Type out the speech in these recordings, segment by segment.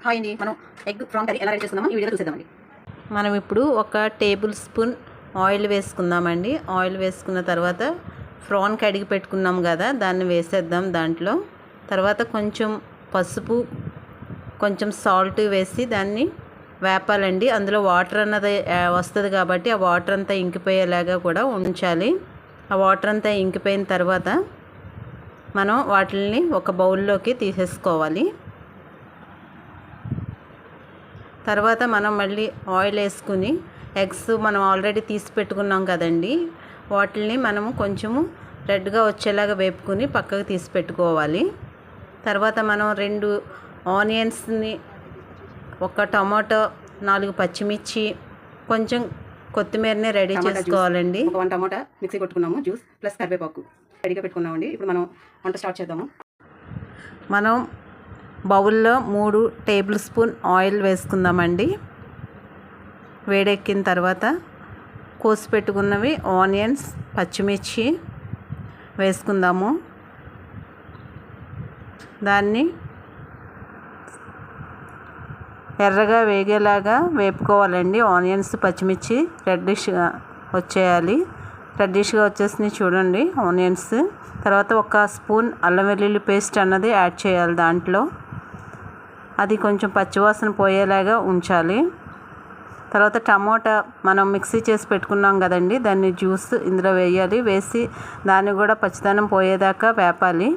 Hi అండి, మనం egg prawn curry ఎలా రెడీ చేసుకుందామో ఈ వీడియోలో చూసేద్దామండి. మనం ఇప్పుడు ఒక టేబుల్ స్పూన్ ఆయిల్ వేసుకుందామండి. ఆయిల్ వేసుకున్న తర్వాత ఫ్రాన్ కడిగి పెట్టుకున్నాం కదా, దాన్ని వేసేద్దాం దాంట్లో. తర్వాత కొంచెం పసుపు, కొంచెం సాల్ట్ వేసి దాన్ని వేపాలండి. అందులో వాటర్ అన్నది వస్తుంది కాబట్టి ఆ వాటర్ అంతా ఇంకిపోయేలాగా కూడా ఉంచాలి. ఆ వాటర్ అంతా ఇంకిపోయిన తర్వాత మనం వాటిని ఒక బౌల్లోకి తీసేసుకోవాలి. తర్వాత మనం మళ్ళీ ఆయిల్ వేసుకుని ఎగ్స్ మనం ఆల్రెడీ తీసి పెట్టుకున్నాం కదండి, వాటిని మనము కొంచెము రెడ్గా వచ్చేలాగా వేపుకుని పక్కకు తీసి పెట్టుకోవాలి. తర్వాత మనం 2 ఆనియన్స్ని, ఒక టమాటో, 4 పచ్చిమిర్చి, కొంచెం కొత్తిమీరని రెడీ చేసుకోవాలండి. ఒక 1 టమాటా మిక్సీ కొట్టుకున్నాము, జ్యూస్ ప్లస్ కరివేపాకు రెడీగా పెట్టుకున్నామండి. ఇప్పుడు మనం వంట స్టార్ట్ చేద్దాము. మనం బౌల్లో 3 టేబుల్ స్పూన్ ఆయిల్ వేసుకుందామండి. వేడెక్కిన తర్వాత కోసి పెట్టుకున్నవి ఆనియన్స్, పచ్చిమిర్చి వేసుకుందాము. దాన్ని ఎర్రగా వేగేలాగా వేపుకోవాలండి. ఆనియన్స్, పచ్చిమిర్చి రెడ్డిష్గా వచ్చేయాలి. రెడ్డిష్గా వచ్చేసినాయి చూడండి ఆనియన్స్. తర్వాత 1 స్పూన్ అల్లం వెల్లుల్లి పేస్ట్ అన్నది యాడ్ చేయాలి దాంట్లో. అది కొంచెం పచ్చివాసన పోయేలాగా ఉంచాలి. తర్వాత టమోటా మనం మిక్సీ చేసి పెట్టుకున్నాం కదండి, దాన్ని జ్యూస్ ఇందులో వేయాలి. వేసి దాన్ని కూడా పచ్చిదనం పోయేదాకా వేపాలి.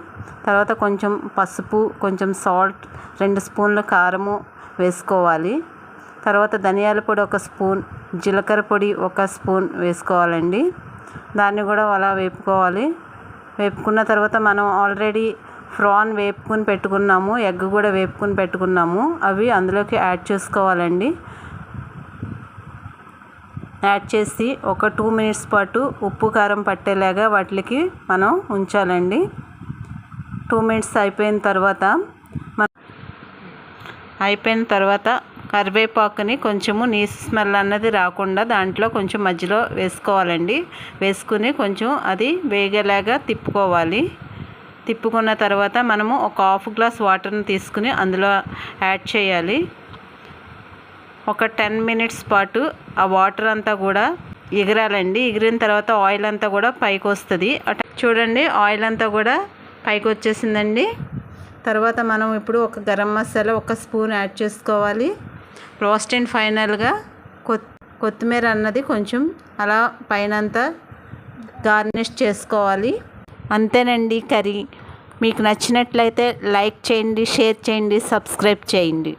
తర్వాత కొంచెం పసుపు, కొంచెం సాల్ట్, 2 స్పూన్ల కారము వేసుకోవాలి. తర్వాత ధనియాల పొడి 1 స్పూన్, జీలకర్ర పొడి 1 స్పూన్ వేసుకోవాలండి. దాన్ని కూడా అలా వేపుకోవాలి. వేపుకున్న తర్వాత మనం ఆల్రెడీ ఫ్రాన్ వేపుకుని పెట్టుకున్నాము, ఎగ్ కూడా వేపుకుని పెట్టుకున్నాము, అవి అందులోకి యాడ్ చేసుకోవాలండి. యాడ్ చేసి ఒక 2 మినిట్స్ పాటు ఉప్పు కారం పట్టేలాగా వాటికి మనం ఉంచాలండి. 2 మినిట్స్ అయిపోయిన తర్వాత కరివేపాకుని కొంచెము నీసు స్మెల్ అన్నది రాకుండా దాంట్లో కొంచెం మధ్యలో వేసుకోవాలండి. వేసుకుని కొంచెం అది వేగేలాగా తిప్పుకోవాలి. తిప్పుకున్న తర్వాత మనము ఒక 1/2 గ్లాస్ వాటర్ని తీసుకుని అందులో యాడ్ చేయాలి. ఒక 10 మినిట్స్ పాటు ఆ వాటర్ అంతా కూడా ఎగరాలండి. ఎగిరిన తర్వాత ఆయిల్ అంతా కూడా పైకి వస్తుంది. చూడండి ఆయిల్ అంతా కూడా పైకి వచ్చేసిందండి. తర్వాత మనం ఇప్పుడు ఒక గరం మసాలా 1 స్పూన్ యాడ్ చేసుకోవాలి. లాస్ట్ అండ్ ఫైనల్గా కొత్తిమీర అన్నది కొంచెం అలా పైనంతా గార్నిష్ చేసుకోవాలి. అంతేనండి కర్రీ. మీకు నచ్చినట్లయితే లైక్ చేయండి, షేర్ చేయండి, సబ్స్క్రైబ్ చేయండి.